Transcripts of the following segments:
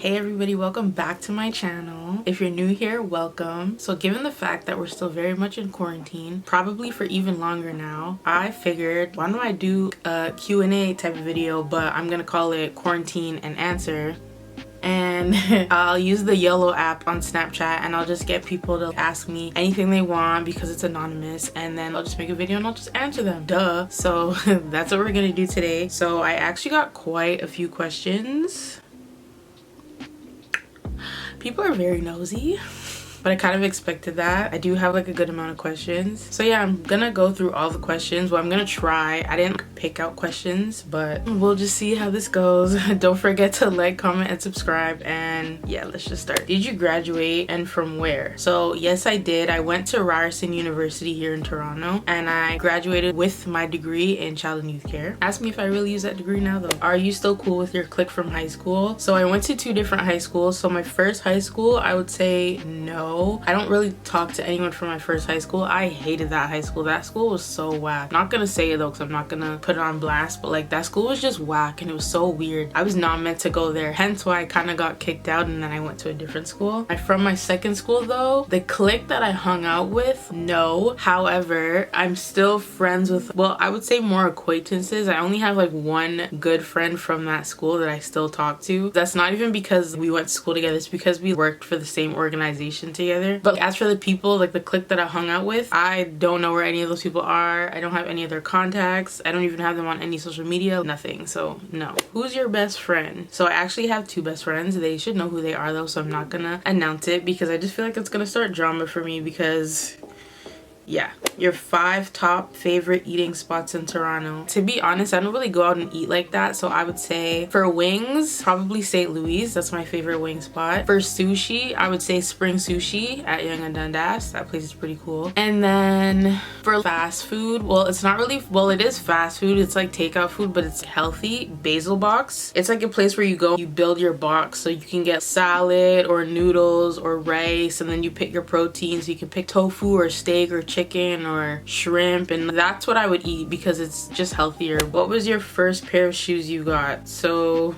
Hey everybody, welcome back to my channel. If you're new here, welcome. So given the fact that we're still very much in quarantine, probably for even longer now, I figured why don't I do a Q&A type of video, but I'm gonna call it Quarantine and Answer. And I'll use the Yellow app on Snapchat and I'll just get people to ask me anything they want because it's anonymous, and then I'll just make a video and I'll just answer them. Duh. So that's what we're gonna do today. So I actually got quite a few questions. People are very nosy, but I kind of expected that. I do have like a good amount of questions. So yeah, I'm gonna go through all the questions. Well, I'm gonna try. I didn't pick out questions, but we'll just see how this goes. Don't forget to like, comment, and subscribe. And yeah, let's just start. Did you graduate and from where? So yes, I did. I went to Ryerson University here in Toronto and I graduated with my degree in child and youth care. Ask me if I really use that degree now though. Are you still cool with your clique from high school? So I went to two different high schools. So my first high school, I would say no. I don't really talk to anyone from my first high school. I hated that high school. That school was so whack. Not gonna say it though because I'm not gonna put it on blast, but like that school was just whack and it was so weird. I was not meant to go there, hence why I kind of got kicked out and then I went to a different school. From my second school though, the clique that I hung out with, no. However, I'm still friends with, well, I would say more acquaintances. I only have like one good friend from that school that I still talk to. That's not even because we went to school together, it's because we worked for the same organization together. But as for the people, like the clique that I hung out with, I don't know where any of those people are. I don't have any of their contacts. I don't even have them on any social media, nothing. So no. Who's your best friend? So I actually have two best friends. They should know who they are though, so I'm not gonna announce it because I just feel like it's gonna start drama for me. Because yeah, your 5 top favorite eating spots in Toronto. To be honest, I don't really go out and eat like that, so I would say for wings, probably St. Louis. That's my favorite wing spot. For sushi, I would say Spring Sushi at Yonge and Dundas. That place is pretty cool. And then for fast food, well, it's not really, well, it is fast food. It's like takeout food, but it's healthy. Basil Box. It's like a place where you go, you build your box so you can get salad or noodles or rice, and then you pick your proteins. You can pick tofu or steak or chicken or shrimp, and that's what I would eat because it's just healthier. What was your first pair of shoes you got? So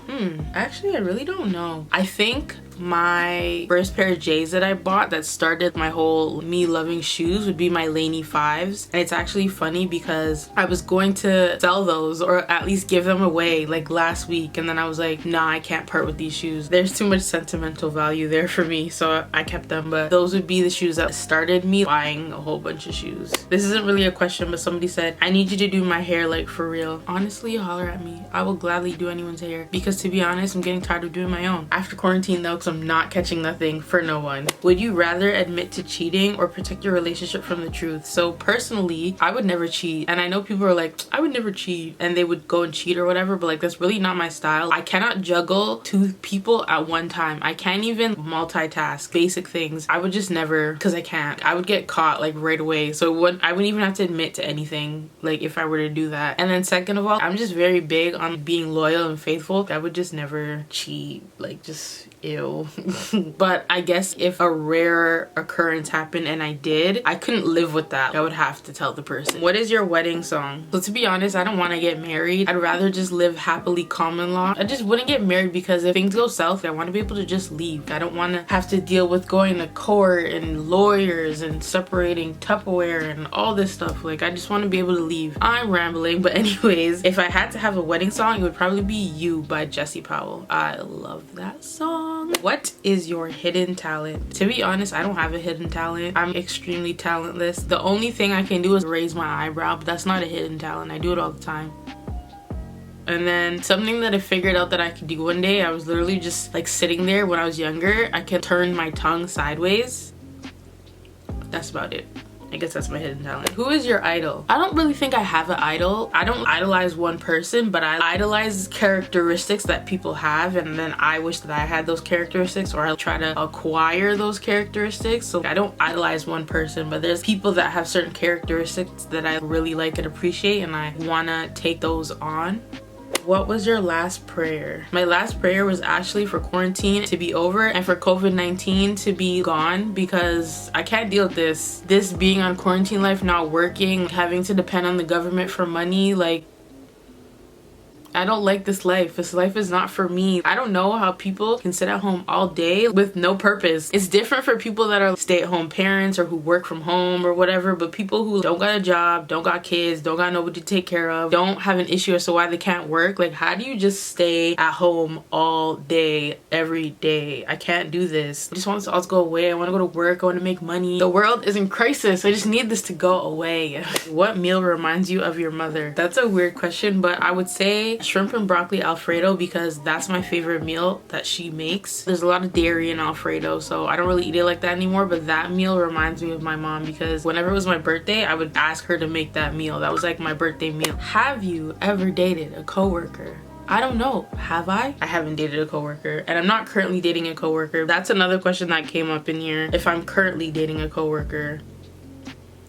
actually I really don't know. I think my first pair of J's that I bought that started my whole me loving shoes would be my Laney 5s. And it's actually funny because I was going to sell those or at least give them away like last week, and then I was like, nah, I can't part with these shoes. There's too much sentimental value there for me, so I kept them. But those would be the shoes that started me buying a whole bunch of shoes. This isn't really a question, but somebody said, I need you to do my hair like for real. Honestly, holler at me. I will gladly do anyone's hair because to be honest, I'm getting tired of doing my own. After quarantine though, because I'm not catching nothing for no one. Would you rather admit to cheating or protect your relationship from the truth? So personally, I would never cheat. And I know people are like, I would never cheat, and they would go and cheat or whatever, but like that's really not my style. I cannot juggle 2 people at one time. I can't even multitask basic things. I would just never, because I can't. I would get caught like right away. So I wouldn't even have to admit to anything like if I were to do that. And then second of all, I'm just very big on being loyal and faithful. I would just never cheat, like just ew. But I guess if a rare occurrence happened and I did, I couldn't live with that. I would have to tell the person. What is your wedding song? So to be honest, I don't want to get married. I'd rather just live happily common law. I just wouldn't get married because if things go south, I want to be able to just leave. I don't want to have to deal with going to court and lawyers and separating Tupperware and all this stuff. Like I just want to be able to leave. I'm rambling, but anyways, if I had to have a wedding song, it would probably be You by Jesse Powell. I love that song. What is your hidden talent? To be honest, I don't have a hidden talent. I'm extremely talentless. The only thing I can do is raise my eyebrow, but that's not a hidden talent. I do it all the time. And then something that I figured out that I could do one day, I was literally just like sitting there when I was younger. I could turn my tongue sideways. That's about it. I guess that's my hidden talent. Who is your idol? I don't really think I have an idol. I don't idolize one person, but I idolize characteristics that people have, and then I wish that I had those characteristics, or I try to acquire those characteristics. So I don't idolize one person, but there's people that have certain characteristics that I really like and appreciate, and I wanna take those on. What was your last prayer? My last prayer was actually for quarantine to be over and for COVID-19 to be gone, because I can't deal with this being on quarantine life, not working, having to depend on the government for money. Like, I don't like this life. This life is not for me. I don't know how people can sit at home all day with no purpose. It's different for people that are stay-at-home parents or who work from home or whatever, but people who don't got a job, don't got kids, don't got nobody to take care of, don't have an issue as to why they can't work. Like, how do you just stay at home all day, every day? I can't do this. I just want this all to go away. I want to go to work. I want to make money. The world is in crisis. I just need this to go away. What meal reminds you of your mother? That's a weird question, but I would say shrimp and broccoli Alfredo because that's my favorite meal that she makes. There's a lot of dairy in Alfredo, so I don't really eat it like that anymore, but that meal reminds me of my mom because whenever it was my birthday, I would ask her to make that meal. That was like my birthday meal. Have you ever dated a coworker? I don't know. Have I? I haven't dated a coworker, and I'm not currently dating a coworker. That's another question that came up in here. If I'm currently dating a coworker,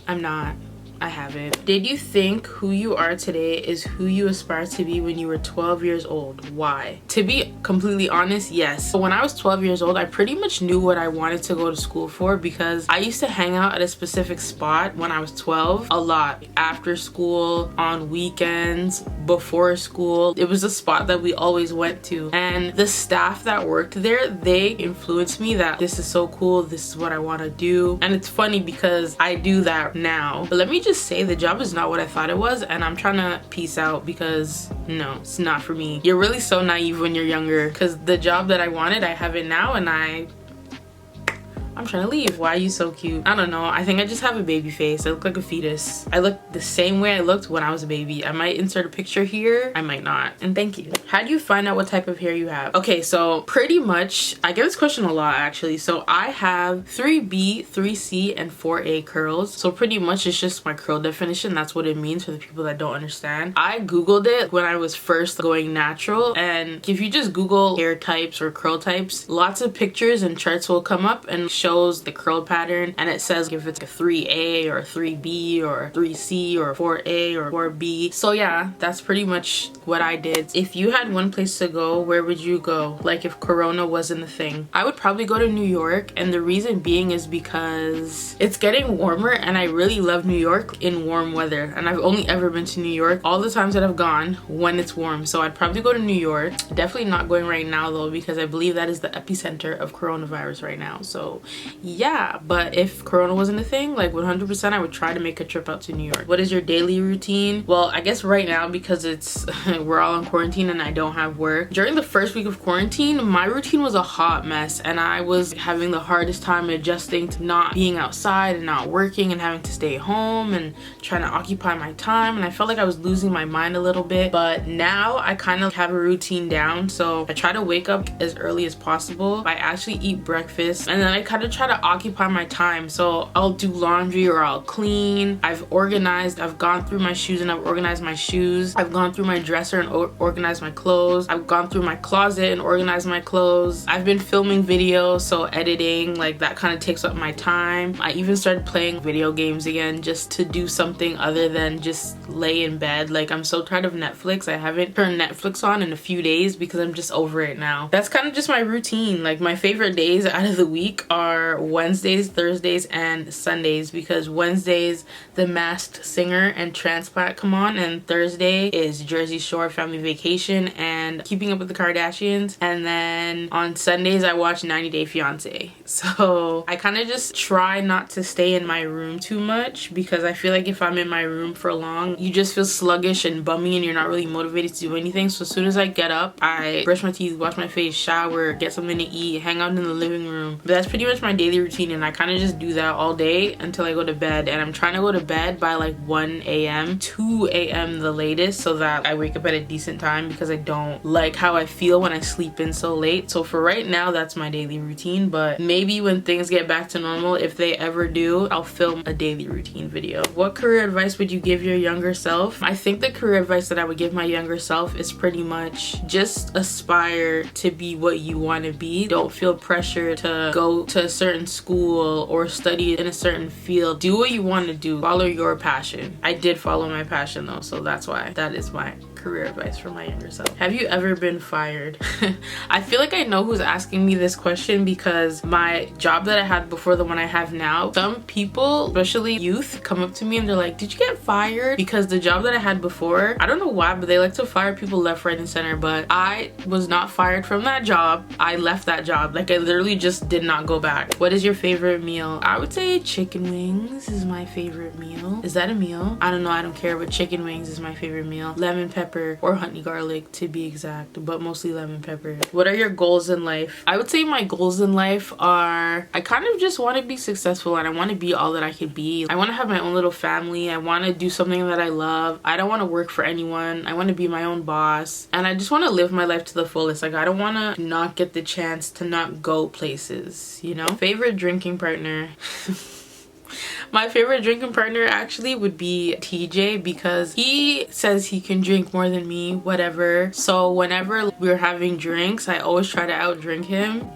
I'm not. I haven't. Did you think who you are today is who you aspire to be when you were 12 years old? Why? To be completely honest, yes. So when I was 12 years old, I pretty much knew what I wanted to go to school for because I used to hang out at a specific spot when I was 12 a lot. After school, on weekends, before school. It was a spot that we always went to. And the staff that worked there, they influenced me that this is so cool, this is what I want to do. And it's funny because I do that now. But let me just say the job is not what I thought it was, and I'm trying to peace out because no, it's not for me. You're really so naive when you're younger because the job that I wanted, I have it now, and I'm trying to leave. Why are you so cute? I don't know. I think I just have a baby face. I look like a fetus. I look the same way I looked when I was a baby. I might insert a picture here. I might not. And thank you. How do you find out what type of hair you have? Okay, so pretty much, I get this question a lot actually. So I have 3B, 3C, and 4A curls. So pretty much it's just my curl definition. That's what it means for the people that don't understand. I Googled it when I was first going natural. And if you just Google hair types or curl types, lots of pictures and charts will come up and shows the curl pattern, and it says if it's a 3A or a 3B or a 3C or a 4A or 4B. So yeah, that's pretty much what I did. If you had one place to go, where would you go? Like if Corona wasn't a thing, I would probably go to New York, and the reason being is because it's getting warmer and I really love New York in warm weather, and I've only ever been to New York all the times that I've gone when it's warm. So I'd probably go to New York. Definitely not going right now though, because I believe that is the epicenter of coronavirus right now. So yeah, but if Corona wasn't a thing, like 100% I would try to make a trip out to New York. What is your daily routine? Well, I guess right now because it's we're all in quarantine and I don't have work. During the first week of quarantine, my routine was a hot mess, and I was having the hardest time adjusting to not being outside and not working and having to stay home and trying to occupy my time, and I felt like I was losing my mind a little bit. But now I kind of have a routine down, so I try to wake up as early as possible. I actually eat breakfast, and then I kind of try to occupy my time. So I'll do laundry or I'll clean. I've gone through my shoes and I've organized my shoes. I've gone through my dresser and organized my clothes. I've gone through my closet and organized my clothes. I've been filming videos, so editing, like that kind of takes up my time. I even started playing video games again just to do something other than just lay in bed. Like I'm so tired of Netflix. I haven't turned Netflix on in a few days because I'm just over it now. That's kind of just my routine. Like my favorite days out of the week are Wednesdays, Thursdays, and Sundays, because Wednesdays The Masked Singer and Transplant come on, and Thursday is Jersey Shore Family Vacation and Keeping Up with the Kardashians, and then on Sundays I watch 90 Day Fiance. So I kind of just try not to stay in my room too much, because I feel like if I'm in my room for long, you just feel sluggish and bummy and you're not really motivated to do anything. So as soon as I get up, I brush my teeth, wash my face, shower, get something to eat, hang out in the living room. But that's pretty much my daily routine, and I kind of just do that all day until I go to bed. And I'm trying to go to bed by like 1 a.m. 2 a.m. the latest, so that I wake up at a decent time, because I don't like how I feel when I sleep in so late. So for right now, that's my daily routine, but maybe when things get back to normal, if they ever do, I'll film a daily routine video. What career advice would you give your younger self? I think the career advice that I would give my younger self is pretty much just aspire to be what you want to be. Don't feel pressure to go to a certain school or study in a certain field. Do what you want to do. Follow your passion. I did follow my passion though, so that's why that is my career advice for my younger self. Have you ever been fired? I feel like I know who's asking me this question because my job that I had before the one I have now, some people, especially youth, come up to me and they're like, did you get fired? Because the job that I had before, I don't know why, but they like to fire people left, right, and center. But I was not fired from that job. I left that job. Like, I literally just did not go back. What is your favorite meal? I would say chicken wings is my favorite meal. Is that a meal? I don't know, I don't care, but chicken wings is my favorite meal. Lemon pepper or honey garlic to be exact, but mostly lemon pepper. What are your goals in life? I would say my goals in life are, I kind of just want to be successful and I want to be all that I could be. I want to have my own little family. I want to do something that I love. I don't want to work for anyone. I want to be my own boss, and I just want to live my life to the fullest. Like, I don't want to not get the chance to not go places, you know? Favorite drinking partner? My favorite drinking partner actually would be TJ, because he says he can drink more than me, whatever. So whenever we're having drinks, I always try to outdrink him.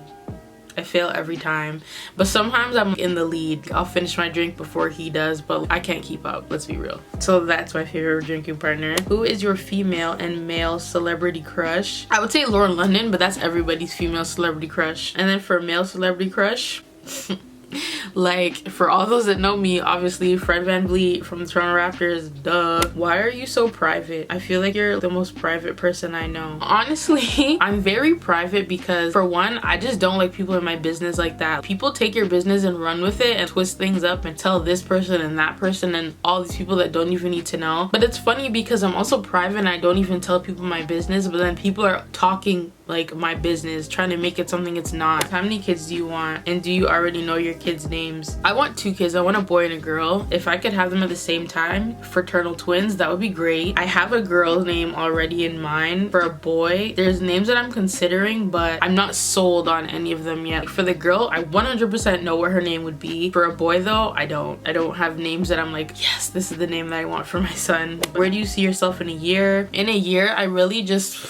I fail every time, but sometimes I'm in the lead. I'll finish my drink before he does, but I can't keep up, let's be real. So that's my favorite drinking partner. Who is your female and male celebrity crush? I would say Lauren London, but that's everybody's female celebrity crush. And then for male celebrity crush, like, for all those that know me, obviously Fred VanVleet from the Toronto Raptors, duh. Why are you so private? I feel like you're the most private person I know. Honestly, I'm very private because, for one, I just don't like people in my business like that. People take your business and run with it and twist things up and tell this person and that person and all these people that don't even need to know. But it's funny because I'm also private and I don't even tell people my business, but then people are talking like my business, trying to make it something it's not. How many kids do you want, and do you already know your kids' names? I want 2 kids. I want a boy and a girl. If I could have them at the same time, fraternal twins, that would be great. I have a girl's name already in mind. For a boy, there's names that I'm considering, but I'm not sold on any of them yet. For the girl, I 100% know what her name would be. For a boy though, I don't have names that I'm like, yes, this is the name that I want for my son. Where do you see yourself in a year? In a year, I really just,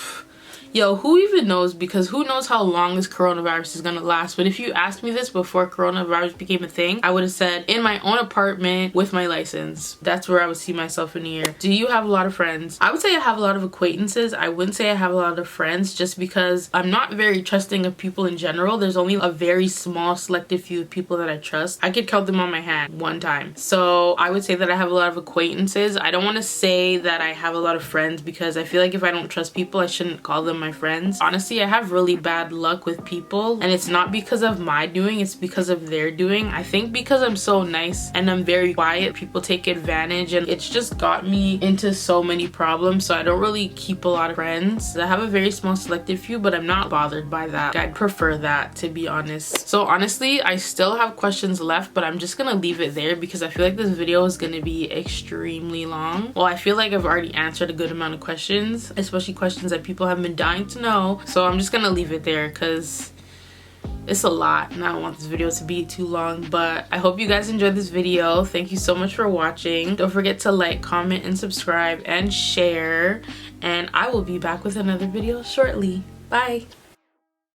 yo, who even knows? Because who knows how long this coronavirus is gonna last. But if you asked me this before coronavirus became a thing, I would have said in my own apartment with my license. That's where I would see myself in a year. Do you have a lot of friends? I would say I have a lot of acquaintances. I wouldn't say I have a lot of friends, just because I'm not very trusting of people in general. There's only a very small selective few people that I trust. I could count them on my hand one time. So I would say that I have a lot of acquaintances. I don't want to say that I have a lot of friends, because I feel like if I don't trust people, I shouldn't call them my friends. Honestly, I have really bad luck with people, and it's not because of my doing, it's because of their doing. I think because I'm so nice and I'm very quiet, people take advantage, and it's just got me into so many problems. So I don't really keep a lot of friends. I have a very small selective few, but I'm not bothered by that. I'd prefer that, to be honest. So honestly, I still have questions left, but I'm just gonna leave it there because I feel like this video is gonna be extremely long. Well, I feel like I've already answered a good amount of questions, especially questions that people have been dying to know. So I'm just gonna leave it there because it's a lot and I don't want this video to be too long. But I hope you guys enjoyed this video. Thank you so much for watching. Don't forget to like, comment, and subscribe and share, and I will be back with another video shortly. Bye.